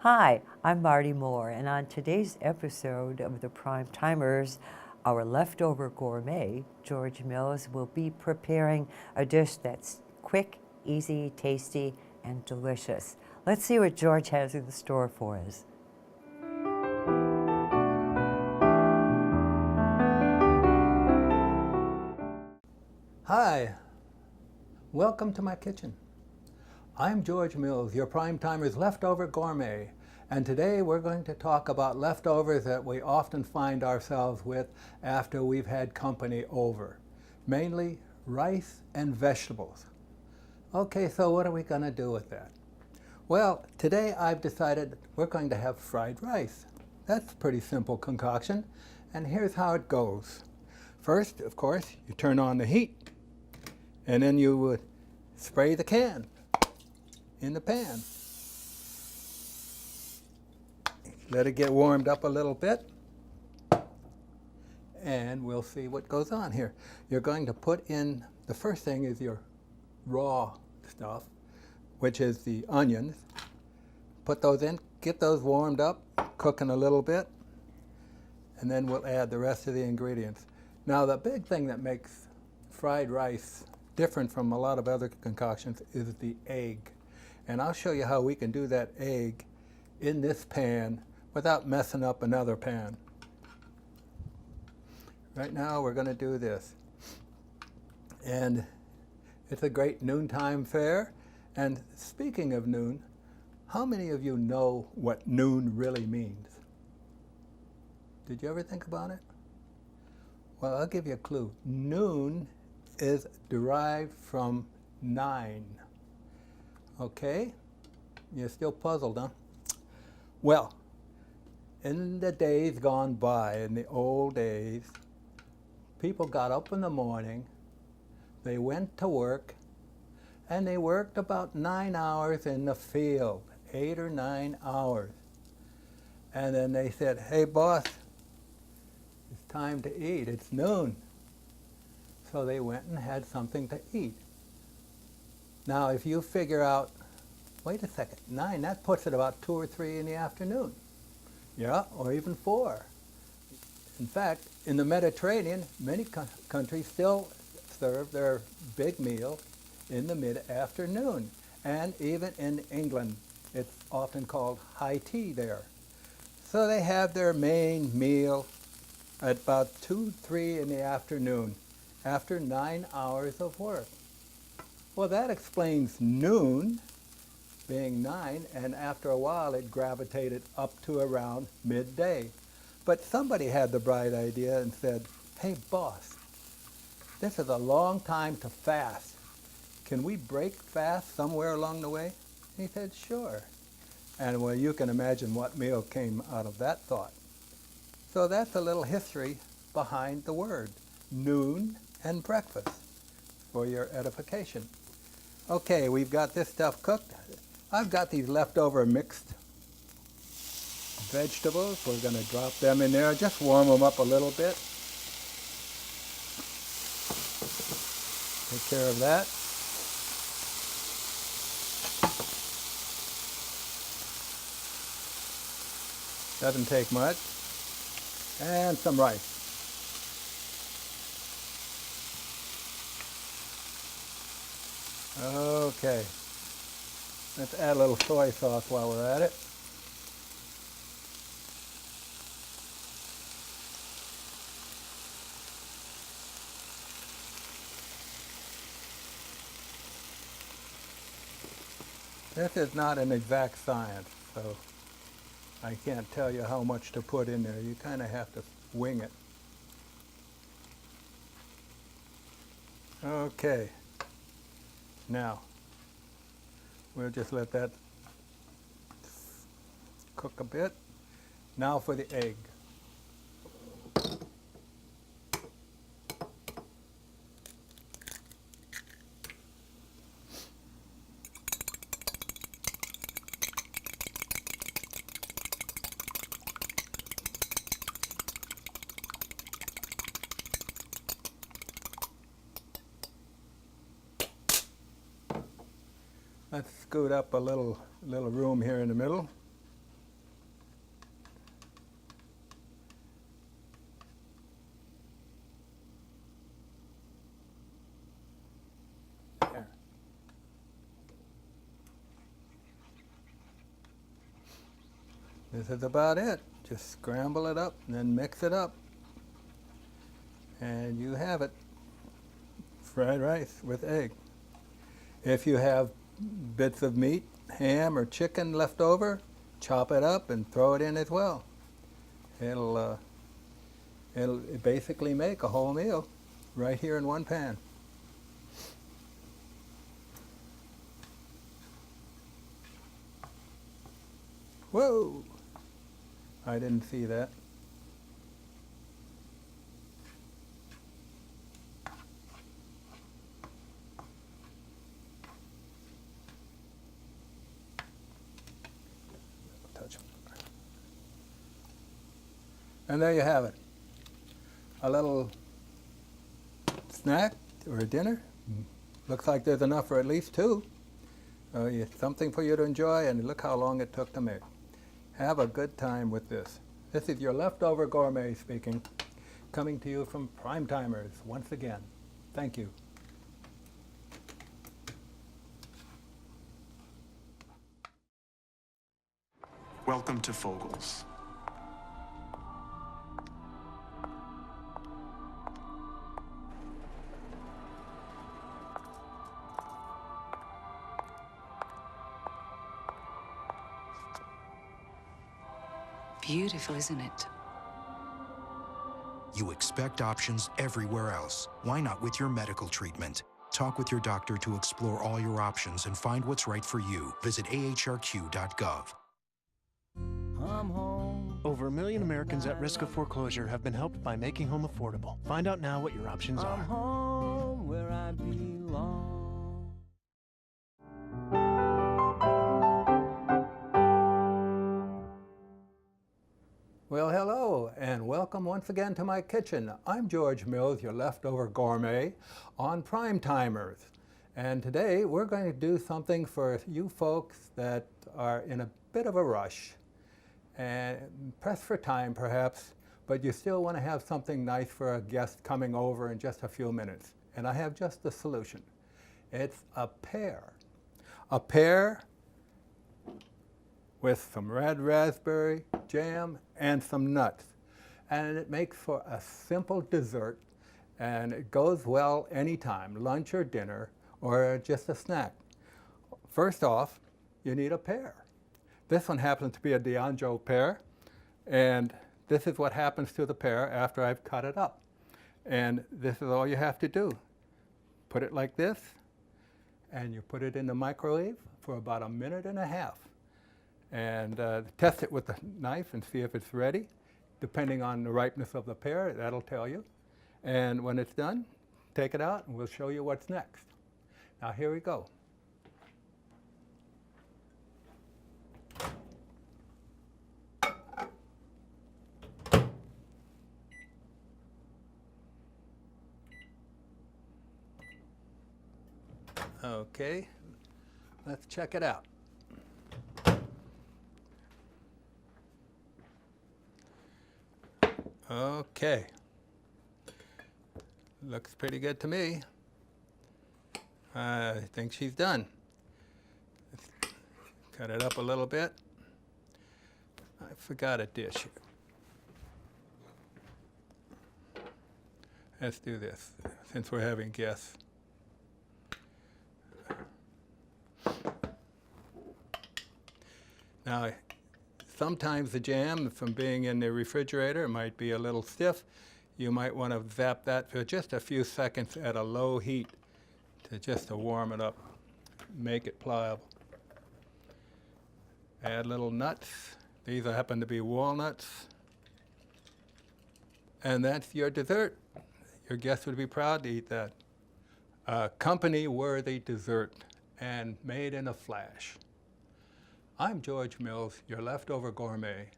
Hi, I'm Martee Mohr, and on today's episode of the Primetimers, our leftover gourmet, George Mills will be preparing a dish that's quick, easy, tasty, and delicious. Let's see what George has in store for us. Hi, welcome to my kitchen. I'm George Mills, your Primetimer's leftover gourmet, and today we're going to talk about leftovers that we often find ourselves with after we've had company over, mainly rice and vegetables. Okay, so what are we going to do with that? Well, today I've decided we're going to have fried rice. That's a pretty simple concoction, and here's how it goes. First, of course, you turn on the heat, and then you would spray the can in the pan. Let it get warmed up a little bit, and we'll see what goes on here. You're going to put in, the first thing is your raw stuff, which is the onions. Put those in, get those warmed up, cooking a little bit, and then we'll add the rest of the ingredients. Now, the big thing that makes fried rice different from a lot of other concoctions is the egg. And I'll show you how we can do that egg in this pan without messing up another pan. Right now we're going to do this. And it's a great noontime fare. And speaking of noon, how many of you know what noon really means? Did you ever think about it? Well, I'll give you a clue. Noon is derived from 9. Okay? You're still puzzled, huh? Well, in the days gone by, in the old days, people got up in the morning, they went to work, and they worked about 9 hours in the field, 8 or 9 hours. And then they said, "Hey, boss, it's time to eat. It's noon." So they went and had something to eat. Now, if you figure out, wait a second, 9, that puts it about 2 or 3 in the afternoon. Yeah, or even 4. In fact, in the Mediterranean, many countries still serve their big meal in the mid-afternoon. And even in England, it's often called high tea there. So they have their main meal at about 2, 3 in the afternoon, after 9 hours of work. Well, that explains noon being 9, and after a while it gravitated up to around midday. But somebody had the bright idea and said, "Hey, boss, this is a long time to fast. Can we break fast somewhere along the way?" He said, "Sure." And well, you can imagine what meal came out of that thought. So that's a little history behind the word, noon and breakfast, for your edification. Okay, we've got this stuff cooked. I've got these leftover mixed vegetables. We're going to drop them in there, just warm them up a little bit. Take care of that. Doesn't take much. And some rice. Okay, let's add a little soy sauce while we're at it. This is not an exact science, so I can't tell you how much to put in there. You kind of have to wing it. Okay. Now, we'll just let that cook a bit. Now for the egg. Let's scoot up a little room here in the middle. This is about it. Just scramble it up and then mix it up. And you have it. Fried rice with egg. If you have bits of meat, ham or chicken left over, chop it up and throw it in as well. It'll basically make a whole meal right here in one pan. Whoa! I didn't see that. Touch. And there you have it. A little snack or a dinner. Looks like there's enough for at least two. Something for you to enjoy, and look how long it took to make. Have a good time with this. This is your leftover gourmet speaking, coming to you from Primetimers once again. Thank you. Welcome to Fogel's. Beautiful, isn't it? You expect options everywhere else. Why not with your medical treatment? Talk with your doctor to explore all your options and find what's right for you. Visit ahrq.gov. Over 1 million Americans at risk of foreclosure have been helped by making home affordable. Find out now what your options are. Home where I belong. Well, hello, and welcome once again to my kitchen. I'm George Mills, your leftover gourmet on Primetimers. And today we're going to do something for you folks that are in a bit of a rush and pressed for time perhaps, but you still want to have something nice for a guest coming over in just a few minutes. And I have just the solution. It's a pear. A pear with some red raspberry jam and some nuts. And it makes for a simple dessert, and it goes well anytime, lunch or dinner, or just a snack. First off, you need a pear. This one happens to be a D'Angelo pear, and this is what happens to the pear after I've cut it up. And this is all you have to do. Put it like this, and you put it in the microwave for about 1.5 minutes. And test it with a knife and see if it's ready. Depending on the ripeness of the pear, that'll tell you. And when it's done, take it out and we'll show you what's next. Now here we go. Okay, let's check it out. Okay, looks pretty good to me. I think she's done. Let's cut it up a little bit. I forgot a dish here. Let's do this since we're having guests. Now, sometimes the jam, from being in the refrigerator, might be a little stiff. You might want to zap that for just a few seconds at a low heat to warm it up, make it pliable. Add little nuts. These happen to be walnuts. And that's your dessert. Your guests would be proud to eat that. A company-worthy dessert and made in a flash. I'm George Mills, your leftover gourmet.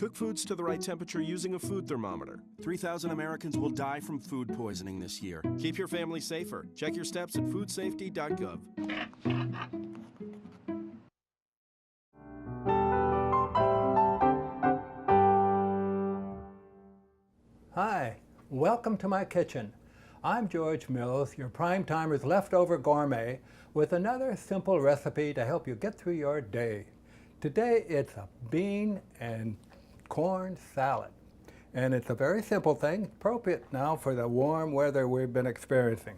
Cook foods to the right temperature using a food thermometer. 3,000 Americans will die from food poisoning this year. Keep your family safer. Check your steps at foodsafety.gov. Hi, welcome to my kitchen. I'm George Mills, your Primetimer's leftover gourmet, with another simple recipe to help you get through your day. Today it's a bean and corn salad. And it's a very simple thing, appropriate now for the warm weather we've been experiencing.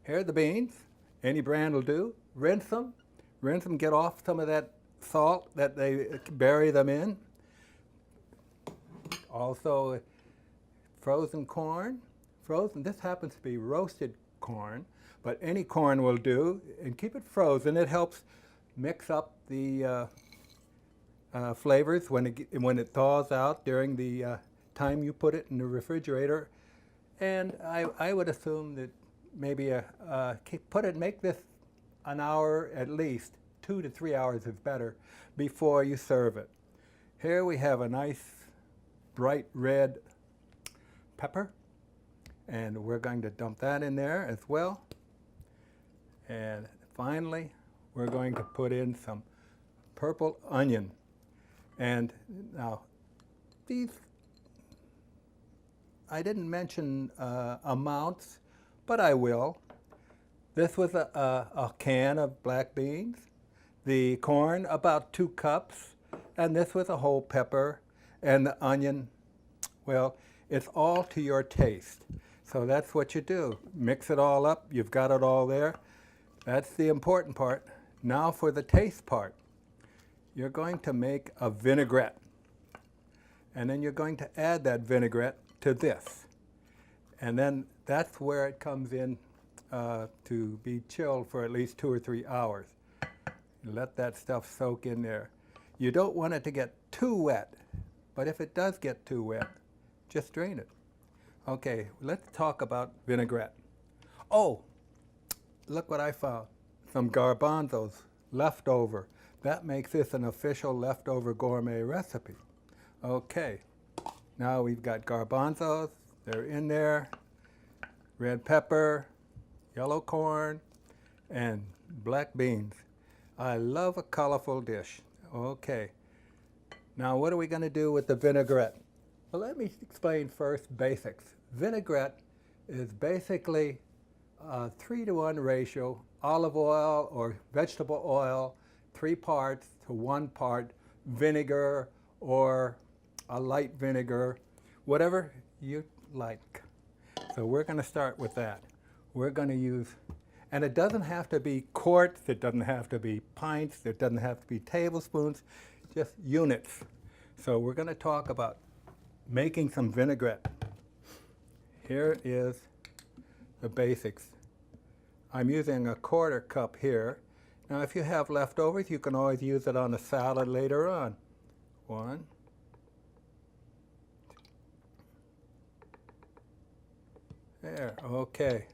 Here are the beans. Any brand will do. Rinse them, get off some of that salt that they bury them in. Also, frozen corn. Frozen, this happens to be roasted corn, but any corn will do, and keep it frozen. It helps mix up the flavors when it thaws out during the time you put it in the refrigerator. And I would assume that maybe make this an hour at least, 2 to 3 hours is better, before you serve it. Here we have a nice bright red pepper, and we're going to dump that in there as well. And finally, we're going to put in some purple onion. And now, these, I didn't mention amounts, but I will. This was a can of black beans. The corn, about 2 cups. And this was a whole pepper. And the onion, well, it's all to your taste. So that's what you do. Mix it all up. You've got it all there. That's the important part. Now for the taste part. You're going to make a vinaigrette. And then you're going to add that vinaigrette to this. And then that's where it comes in to be chilled for at least 2 or 3 hours. Let that stuff soak in there. You don't want it to get too wet, but if it does get too wet, just drain it. Okay, let's talk about vinaigrette. Oh, look what I found. Some garbanzos left over. That makes this an official leftover gourmet recipe. Okay, now we've got garbanzos. They're in there. Red pepper, yellow corn, and black beans. I love a colorful dish. Okay, now what are we going to do with the vinaigrette? Well, let me explain first basics. Vinaigrette is basically a 3-to-1 ratio, olive oil or vegetable oil, 3 parts to 1 part vinegar or a light vinegar, whatever you like. So we're going to start with that. We're going to use, and it doesn't have to be quarts, it doesn't have to be pints, it doesn't have to be tablespoons, just units. So we're going to talk about making some vinaigrette. Here is the basics. I'm using a 1/4 cup here. Now if you have leftovers, you can always use it on a salad later on. 1. There, okay.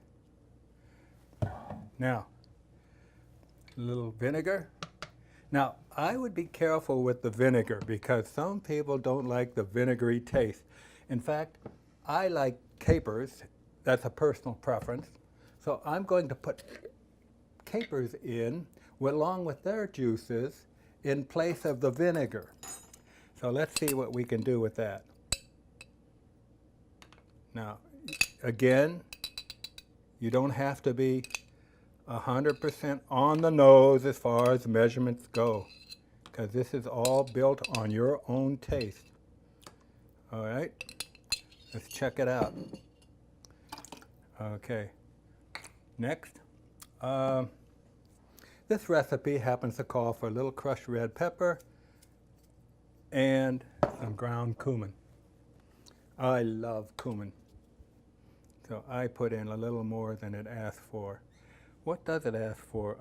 Now, a little vinegar. Now, I would be careful with the vinegar because some people don't like the vinegary taste. In fact, I like capers. That's a personal preference. So I'm going to put capers in along with their juices in place of the vinegar. So let's see what we can do with that. Now, again, you don't have to be 100% on the nose as far as measurements go, because this is all built on your own taste. All right, let's check it out. Okay, next. This recipe happens to call for a little crushed red pepper and some ground cumin. I love cumin, so I put in a little more than it asked for. What does it ask for?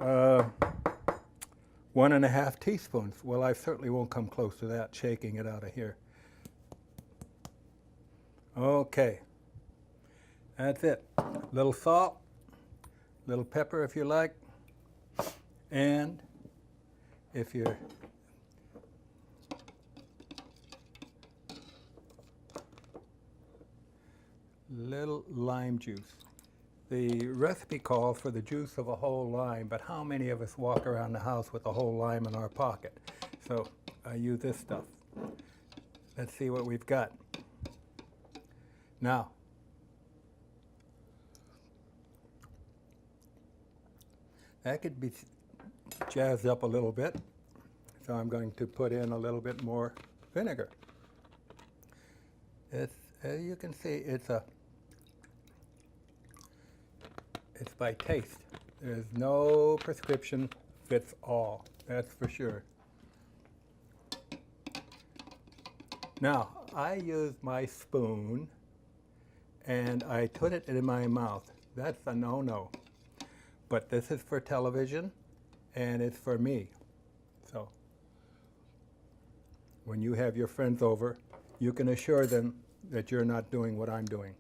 1½ teaspoons. Well, I certainly won't come close to that, shaking it out of here. Okay, that's it. Little salt, little pepper if you like, and if you're little lime juice. The recipe calls for the juice of a whole lime, but how many of us walk around the house with a whole lime in our pocket? So I use this stuff. Let's see what we've got. Now, that could be jazzed up a little bit, so I'm going to put in a little bit more vinegar. It's, as you can see, it's by taste. There's no prescription fits all, that's for sure. Now, I used my spoon and I put it in my mouth. That's a no-no. But this is for television and it's for me. So when you have your friends over, you can assure them that you're not doing what I'm doing.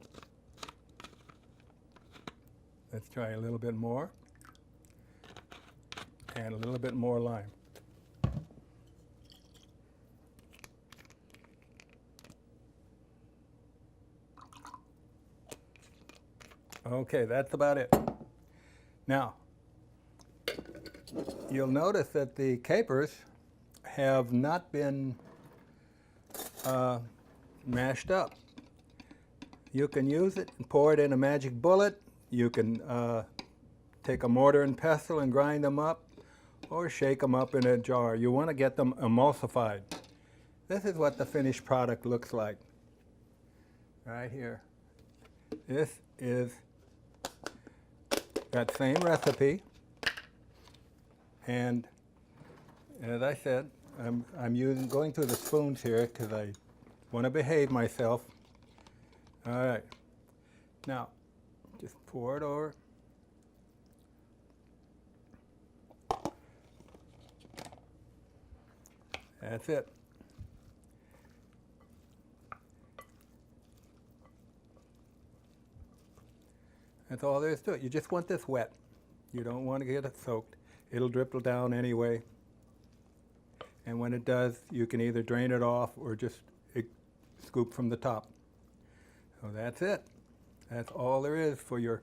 Let's try a little bit more and a little bit more lime. Okay, that's about it. Now, you'll notice that the capers have not been mashed up. You can use it and pour it in a magic bullet. You can take a mortar and pestle and grind them up, or shake them up in a jar. You want to get them emulsified. This is what the finished product looks like. Right here. This is that same recipe, and as I said, I'm going through the spoons here because I want to behave myself. All right, now just pour it over. That's it. That's all there is to it. You just want this wet. You don't want to get it soaked. It'll dribble down anyway. And when it does, you can either drain it off or just scoop from the top. So that's it. That's all there is for your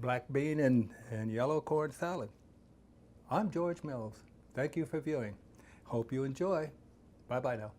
black bean and yellow corn salad. I'm George Mills. Thank you for viewing. Hope you enjoy. Bye-bye now.